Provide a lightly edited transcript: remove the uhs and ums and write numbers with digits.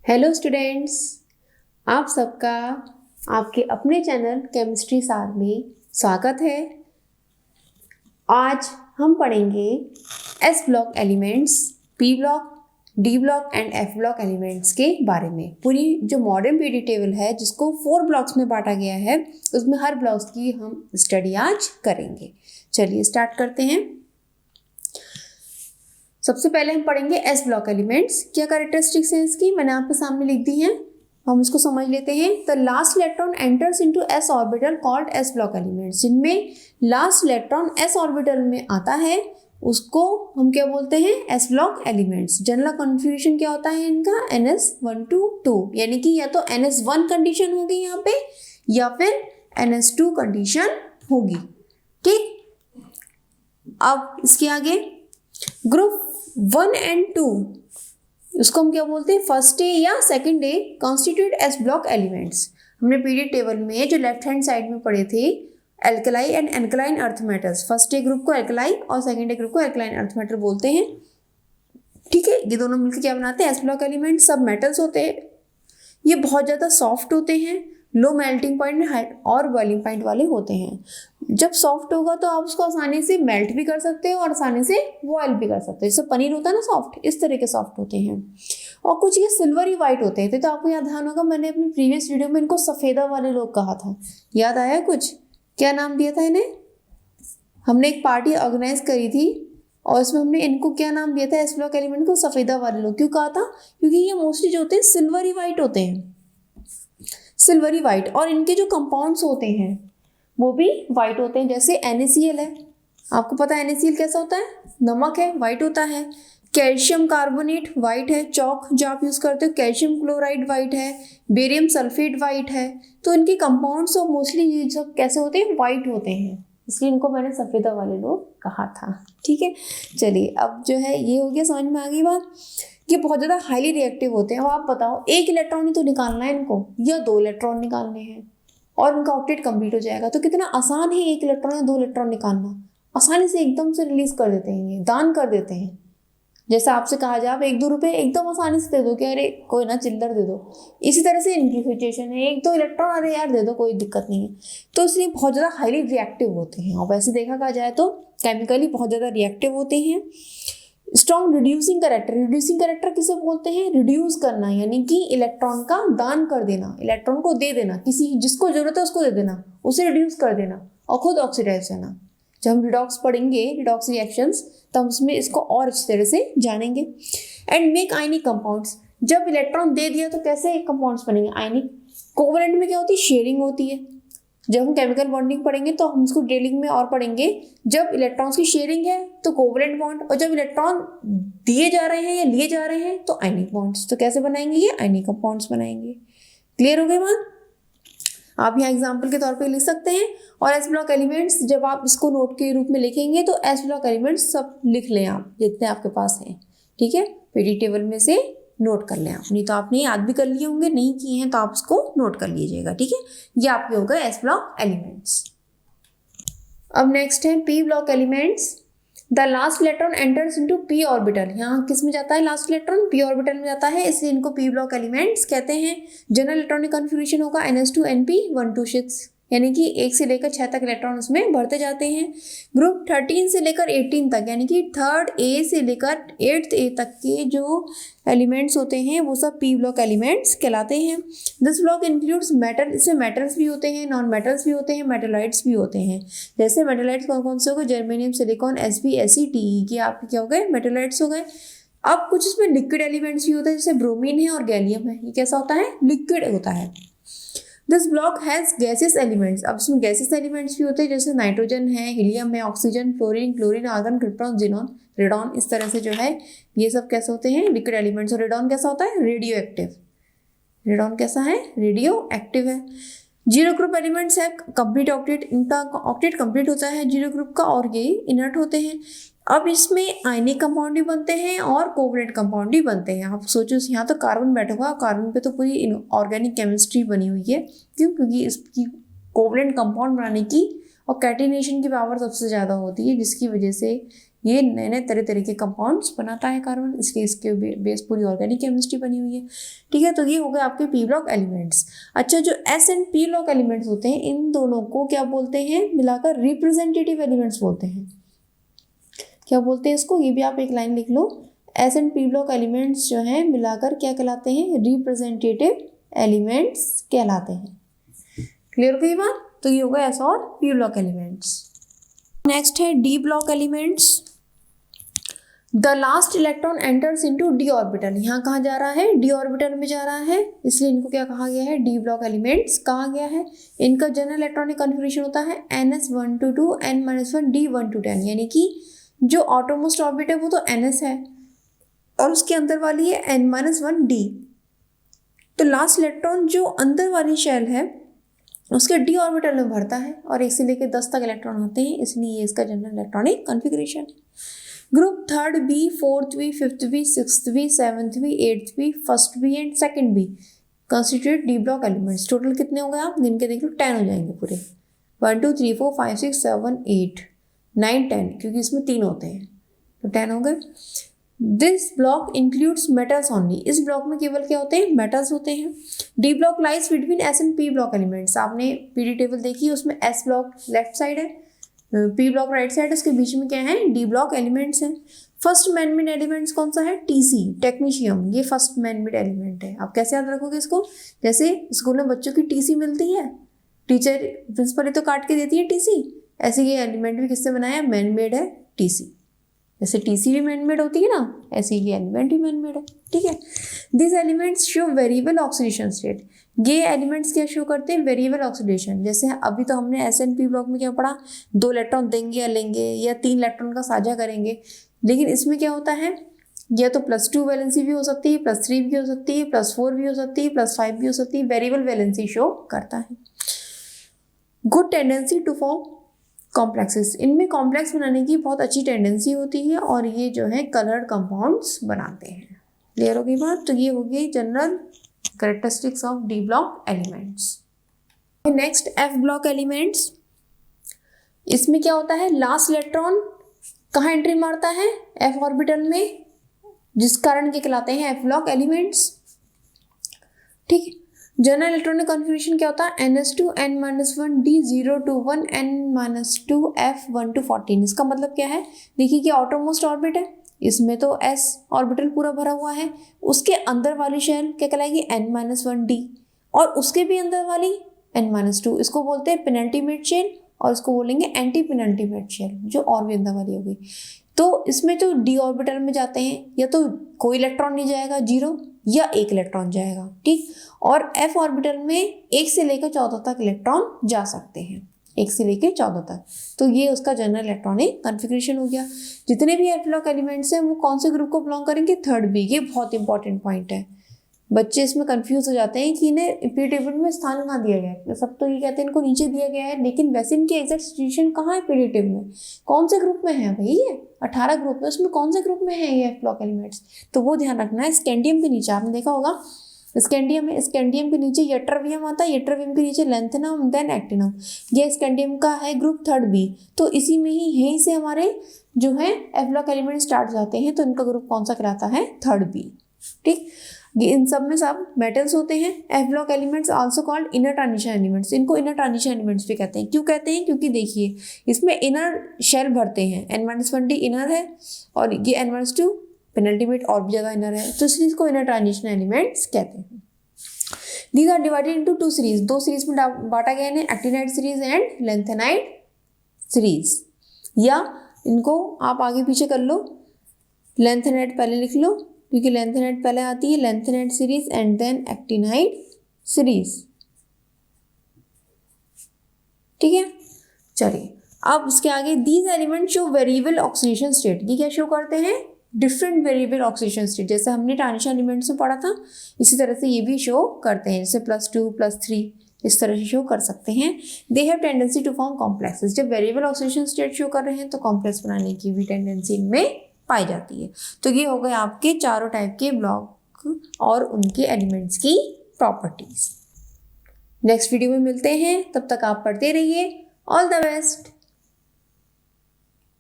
Hello students, आप सबका आपके अपने चैनल केमिस्ट्री सार में स्वागत है। आज हम पढ़ेंगे S block elements, P block, D block and F block elements के बारे में। पूरी जो मॉडर्न पीरियड टेबल है जिसको 4 ब्लॉक्स में बांटा गया है, उसमें हर ब्लॉक्स की हम स्टडी आज करेंगे। चलिए स्टार्ट करते हैं। सबसे पहले हम पढ़ेंगे एस ब्लॉक एलिमेंट्स। क्या कैरेक्टरिस्टिक्स हैं इसकी, मैंने आपके सामने लिख दी हैं, हम इसको समझ लेते हैं। The last electron enters into S orbital called S block elements. जिनमें लास्ट इलेक्ट्रॉन एस ऑर्बिटल में आता है उसको हम क्या बोलते हैं, S block elements. General configuration क्या होता है इनका, NS1 to 2, यानी कि या तो NS1 कंडीशन होगी यहाँ पे या फिर NS2 कंडीशन होगी। ठीक, अब इसके आगे ग्रुप 1 and 2, उसको हम क्या बोलते हैं, फर्स्ट डे या second day constitute S block elements. हमने पीरियड टेबल में जो लेफ्ट हैंड साइड में पढ़े थे alkali and alkaline earth metals, first day group को एल्कलाई और सेकंड डे ग्रुप को एल्कलाइन अर्थ मेटल बोलते हैं। ठीक है, ये दोनों मिलकर क्या बनाते हैं, एस ब्लॉक एलिमेंट। सब मेटल्स होते हैं, ये बहुत ज़्यादा सॉफ्ट होते हैं, लो मेल्टिंग पॉइंट और बॉइलिंग पॉइंट वाले होते हैं। जब सॉफ्ट होगा तो आप उसको आसानी से मेल्ट भी कर सकते हो और आसानी से बॉयल भी कर सकते हो। जैसे पनीर होता है ना सॉफ्ट, इस तरह के सॉफ्ट होते हैं। और कुछ ये सिल्वरी वाइट होते हैं। तो आपको याद ध्यान होगा, मैंने अपनी प्रीवियस वीडियो में इनको सफ़ेदा वाले लोग कहा था, याद आया कुछ? क्या नाम दिया था इन्हें? हमने एक पार्टी ऑर्गेनाइज करी थी और इसमें हमने इनको क्या नाम दिया था, एस ब्लॉक एलिमेंट को सफ़ेदा वाले लोग। क्यों कहा था? क्योंकि ये मोस्टली जो होते हैं सिल्वरी वाइट होते हैं, सिल्वरी वाइट। और इनके जो कंपाउंड्स होते हैं वो भी वाइट होते हैं। जैसे NaCl है, आपको पता है NaCl कैसा होता है, नमक है, वाइट होता है। कैल्शियम कार्बोनेट वाइट है, चौक जो आप यूज़ करते हो, कैल्शियम क्लोराइड वाइट है, बेरियम सल्फेट वाइट है। तो इनके कंपाउंड्स और मोस्टली ये सब कैसे होते हैं, वाइट होते हैं, इसलिए इनको मैंने सफ़ेदा वाले लोग कहा था। ठीक है, चलिए अब जो है ये हो गया, समझ में आ गई बात। ये बहुत ज़्यादा हाईली रिएक्टिव होते हैं। अब आप बताओ, एक इलेक्ट्रॉन ही तो निकालना है इनको या 2 इलेक्ट्रॉन निकालने हैं और उनका ऑक्टेट कंप्लीट हो जाएगा। तो कितना आसान है एक इलेक्ट्रॉन या 2 इलेक्ट्रॉन निकालना, आसानी से एकदम से रिलीज कर देते हैं, ये दान कर देते हैं। जैसे आपसे कहा जाए आप 1-2 रुपये एकदम आसानी से दे दो कि अरे कोई ना चिल्लर दे दो, इसी तरह से इनकी सिचुएशन है। 1-2 इलेक्ट्रॉन अरे यार दे दो, कोई दिक्कत नहीं है। तो इसलिए बहुत ज़्यादा हाईली रिएक्टिव होते हैं। और वैसे देखा जाए तो केमिकली बहुत ज़्यादा रिएक्टिव होते हैं। Strong reducing character, reducing character किसे बोलते हैं, रिड्यूस करना, यानी कि इलेक्ट्रॉन का दान कर देना, इलेक्ट्रॉन को दे देना, किसी जिसको जरूरत है उसको दे देना, उसे रिड्यूस कर देना और खुद ऑक्सीडाइज करना। जब हम रिडॉक्स पढ़ेंगे, रिडॉक्स रिएक्शंस, तब उसमें इसको और अच्छी तरह से जानेंगे। एंड मेक आयनिक कंपाउंड्स, जब इलेक्ट्रॉन दे दिया तो कैसे कंपाउंड्स बनेंगे, आयनिक। कोवलेंट में क्या होती है, शेयरिंग होती है। जब हम केमिकल बॉन्डिंग पढ़ेंगे तो हम इसको डिटेलिंग में और पढ़ेंगे। जब इलेक्ट्रॉन्स की शेयरिंग है तो कोवलेंट बॉन्ड, और जब इलेक्ट्रॉन दिए जा रहे हैं या लिए जा रहे हैं तो आयनिक बॉन्ड्स। तो कैसे बनाएंगे, ये आयनिक कंपाउंड्स बनाएंगे। क्लियर हो गई बात? आप यहाँ एग्जाम्पल के तौर पे लिख सकते हैं। और एस ब्लॉक एलिमेंट्स जब आप इसको नोट के रूप में लिखेंगे तो एस ब्लॉक एलिमेंट्स सब लिख लें आप, जितने आपके पास हैं। ठीक है, पीरियड टेबल में से नोट कर लें आप, नहीं तो आपने याद भी कर लिए होंगे, नहीं किए हैं तो आप इसको नोट कर लीजिएगा। ठीक है, ये आपके हो गए एस ब्लॉक एलिमेंट्स। अब नेक्स्ट है P block elements. The last electron enters into P orbital. यहाँ किस में जाता है लास्ट इलेक्ट्रॉन, पी ऑर्बिटल में जाता है, इसलिए इनको पी ब्लॉक एलिमेंट्स कहते हैं। जनरल इलेक्ट्रॉनिक कन्फिग्रेशन होगा NS2Np126, यानी कि 1 से लेकर 6 तक इलेक्ट्रॉन उसमें बढ़ते जाते हैं। ग्रुप 13 से लेकर 18 तक, यानी कि 3rd A से लेकर 8th A तक के जो एलिमेंट्स होते हैं वो सब पी ब्लॉक एलिमेंट्स कहलाते हैं। दिस ब्लॉक इंक्लूड्स मेटल, इसमें मेटल्स भी होते हैं, नॉन मेटल्स भी होते हैं, मेटेलाइट्स भी होते हैं। जैसे मेटेलाइट्स कौन कौन से हो गए, germanium, silicon, Sb, Fe, Te, ये आपके क्या हो गए, मेटेलाइट्स हो गए। अब कुछ इसमें लिक्विड एलिमेंट्स भी होते हैं, जैसे ब्रोमीन है और गैलियम है। ये कैसा होता है, लिक्विड होता है। This block has gases elements. अब इसमें गैसेस एलिमेंट्स भी होते हैं, जैसे नाइट्रोजन है, हीलियम है, oxygen, fluorine, chlorine, argon, krypton, xenon, radon. इस तरह से जो है ये सब कैसे होते हैं, लिक्विड एलिमेंट्स। और रेडॉन कैसा होता है, रेडियो एक्टिव। रेडॉन कैसा है, रेडियो एक्टिव है। जीरो ग्रुप एलिमेंट्स है कंप्लीट ऑक्टेट, इनका ऑक्टेट कंप्लीट होता है जीरो ग्रुप का, और ये इनर्ट होते हैं। अब इसमें आयनिक कंपाउंड भी बनते हैं और कोवलेंट कंपाउंड भी बनते हैं। आप सोचो यहाँ तो कार्बन बैठा हुआ, कार्बन पे तो पूरी ऑर्गेनिक केमिस्ट्री बनी हुई है। क्यों? क्योंकि इसकी कोवलेंट कंपाउंड बनाने की और कैटिनेशन की पावर सबसे ज़्यादा होती है, जिसकी वजह से ये नए नए तरह तरह के कंपाउंड्स बनाता है कार्बन, इसलिए इसके बेस पूरी ऑर्गेनिक केमिस्ट्री बनी हुई है। ठीक है, तो ये हो गए आपके पी ब्लॉक एलिमेंट्स। अच्छा, जो S and P block elements होते हैं इन दोनों को क्या बोलते हैं, मिलाकर रिप्रेजेंटेटिव एलिमेंट्स बोलते हैं। क्या बोलते हैं इसको, ये भी आप एक लाइन लिख लो, S and P block elements जो हैं मिलाकर क्या कहलाते हैं, रिप्रेजेंटेटिव एलिमेंट्स कहलाते हैं। क्लियर हो गई बात, तो ये होगा एस और पी ब्लॉक एलिमेंट्स। नेक्स्ट है D block elements. The last electron enters into D orbital, यहाँ कहाँ जा रहा है, डी ऑर्बिटल में जा रहा है, इसलिए इनको क्या कहा गया है, डी ब्लॉक एलिमेंट्स कहा गया है। इनका जनरल इलेक्ट्रॉनिक कॉन्फ़िगरेशन होता है ns122 n-1 d1 to 10, यानी कि जो ऑटोमोस्ट ऑर्बिट है वो तो ns है और उसके अंदर वाली है n-1 d। तो लास्ट इलेक्ट्रॉन जो अंदर वाली शेल है उसके डी ऑर्बिटल में भरता है और 1 से लेकर 10 तक इलेक्ट्रॉन आते हैं, इसलिए ये इसका जनरल इलेक्ट्रॉनिक कॉन्फ़िगरेशन है। Group 3rd B, 4th B, 5th B, 6th B, 7th B, 8th B, 1st B and 2nd B constitute D block elements. Total कितने हो गए, आप गिन के देख लो, 10 हो जाएंगे पूरे, 1 2 3 4 5 6 7 8 9 10, क्योंकि इसमें 3 होते हैं तो 10 हो गए। This block includes metals only, इस ब्लॉक में केवल क्या होते हैं, मेटल्स होते हैं। D block lies between S and P block elements, आपने पीडी टेबल देखी, उसमें एस ब्लॉक लेफ्ट साइड है, पी ब्लॉक राइट साइड, उसके बीच में क्या है, डी ब्लॉक एलिमेंट्स हैं। फर्स्ट मैन मेड एलिमेंट्स कौन सा है, टीसी टेक्नीशियम, ये फर्स्ट मैन मेड एलिमेंट है। आप कैसे याद रखोगे इसको, जैसे स्कूल में बच्चों की टीसी मिलती है, टीचर प्रिंसिपल तो काट के देती है टीसी, ऐसे ये एलिमेंट भी किससे बनाया, मैन मेड है, टीसी। जैसे टीसी भी मैन मेड होती है ना, ऐसे ये एलिमेंट भी मैन मेड है। ठीक है, this elements show variable oxidation state, ये एलिमेंट्स क्या शो करते हैं, वेरिएबल ऑक्सीडेशन। जैसे अभी तो हमने एस एंड पी ब्लॉक में क्या पढ़ा, 2 इलेक्ट्रॉन देंगे या लेंगे या 3 इलेक्ट्रॉन का साझा करेंगे, लेकिन इसमें क्या होता है, या तो +2 वैलेंसी भी हो सकती है, +3 भी हो सकती है, +4 भी हो सकती है, +5 भी हो सकती है, वेरिएबल वैलेंसी शो करता है। Good tendency to form complexes, इनमें कॉम्प्लेक्स बनाने की बहुत अच्छी टेंडेंसी होती है और ये जो है कलर्ड कंपाउंड्स बनाते हैं। क्लियर हो गई बात, तो ये हो गई general characteristics of D block elements. Next F block elements, इसमें क्या होता है, लास्ट इलेक्ट्रॉन कहाँ एंट्री मारता है, एफ ऑर्बिटल में, जिस कारण के कहलाते हैं एफ ब्लॉक एलिमेंट्स। ठीक है, जनरल इलेक्ट्रॉनिक कॉन्फ़िगरेशन क्या होता है, ns2 n-1 d0 to 1 n-2 f1 to 14। इसका मतलब क्या है, देखिए कि ऑटोमोस्ट ऑर्बिट है, इसमें तो s ऑर्बिटल पूरा भरा हुआ है, उसके अंदर वाली शेल क्या कहलाएगी, n-1 d, और उसके भी अंदर वाली n-2, इसको बोलते हैं पेनल्टीमेट शेल और इसको बोलेंगे एंटी पेनल्टीमेट शेल, जो और भी अंदर वाली होगी। तो इसमें जो डी ऑर्बिटल में जाते हैं या तो कोई इलेक्ट्रॉन नहीं जाएगा 0 या 1 इलेक्ट्रॉन जाएगा। ठीक, और एफ ऑर्बिटल में 1 से लेकर 14 तक इलेक्ट्रॉन जा सकते हैं, 1 से लेकर 14 तक। तो ये उसका जनरल इलेक्ट्रॉनिक कॉन्फ़िगरेशन हो गया। जितने भी एफ ब्लॉक एलिमेंट्स हैं वो कौन से ग्रुप को बिलोंग करेंगे, 3rd B। ये बहुत इंपॉर्टेंट पॉइंट है, बच्चे इसमें कंफ्यूज हो जाते हैं कि इन्हें पीरियड टेबल में स्थान कहाँ दिया गया है। सब तो ये कहते हैं इनको नीचे दिया गया है, लेकिन वैसे इनकी एग्जैक्ट सिचुएशन कहाँ है पीरियड टेबल में, कौन से ग्रुप में है भाई, ये 18 ग्रुप है, उसमें कौन से ग्रुप में है ये एफ ब्लॉक एलिमेंट्स, तो वो ध्यान रखना है। स्कैंडियम के नीचे आपने देखा होगा, स्कैंडियम है, स्कैंडियम के नीचे यट्टरवियम आता है, यट्टरवियम के नीचे लेंथेनम, देन एक्टिनम, ये स्कैंडियम का है ग्रुप 3rd B। तो इसी में ही यहीं से हमारे जो है एफ ब्लॉक एलिमेंट स्टार्ट जाते हैं, तो इनका ग्रुप कौन सा कहलाता है, 3rd B। ठीक, इन सब में सब मेटल्स होते हैं। F block elements also called inner transition elements, इनको इनर ट्रांजिशन एलिमेंट्स भी कहते हैं। क्यों कहते हैं, क्योंकि देखिए इसमें इनर शेल भरते हैं, n-1 d इनर है और ये n-2 पेनल्टीमेट और भी ज़्यादा इनर है, तो इसलिए इसको इनर ट्रांजिशन एलिमेंट्स कहते हैं। These are divided into 2 series, 2 series में बांटा गया है, actinide series and lanthanide series, या इनको आप आगे पीछे कर लो, लेंथेनाइड पहले लिख लो क्योंकि लेंथेनाइड पहले आती है, lanthanide series and then actinide series. ठीक है, चलिए अब इसके आगे, these element show variable oxidation state, ये क्या शो करते हैं, डिफरेंट वेरिएबल ऑक्सीडेशन स्टेट, जैसे हमने ट्रांजिशन एलिमेंट्स में पढ़ा था इसी तरह से ये भी शो करते हैं, जैसे +2 +3 इस तरह से शो कर सकते हैं। They have tendency to form complexes, जब वेरिएबल ऑक्सीडेशन स्टेट शो कर रहे हैं तो कॉम्प्लेक्स बनाने की भी टेंडेंसी इनमें पाई जाती है। तो ये हो गए आपके चारों टाइप के ब्लॉक और उनके एलिमेंट्स की प्रॉपर्टीज। नेक्स्ट वीडियो में मिलते हैं, तब तक आप पढ़ते रहिए। All the best.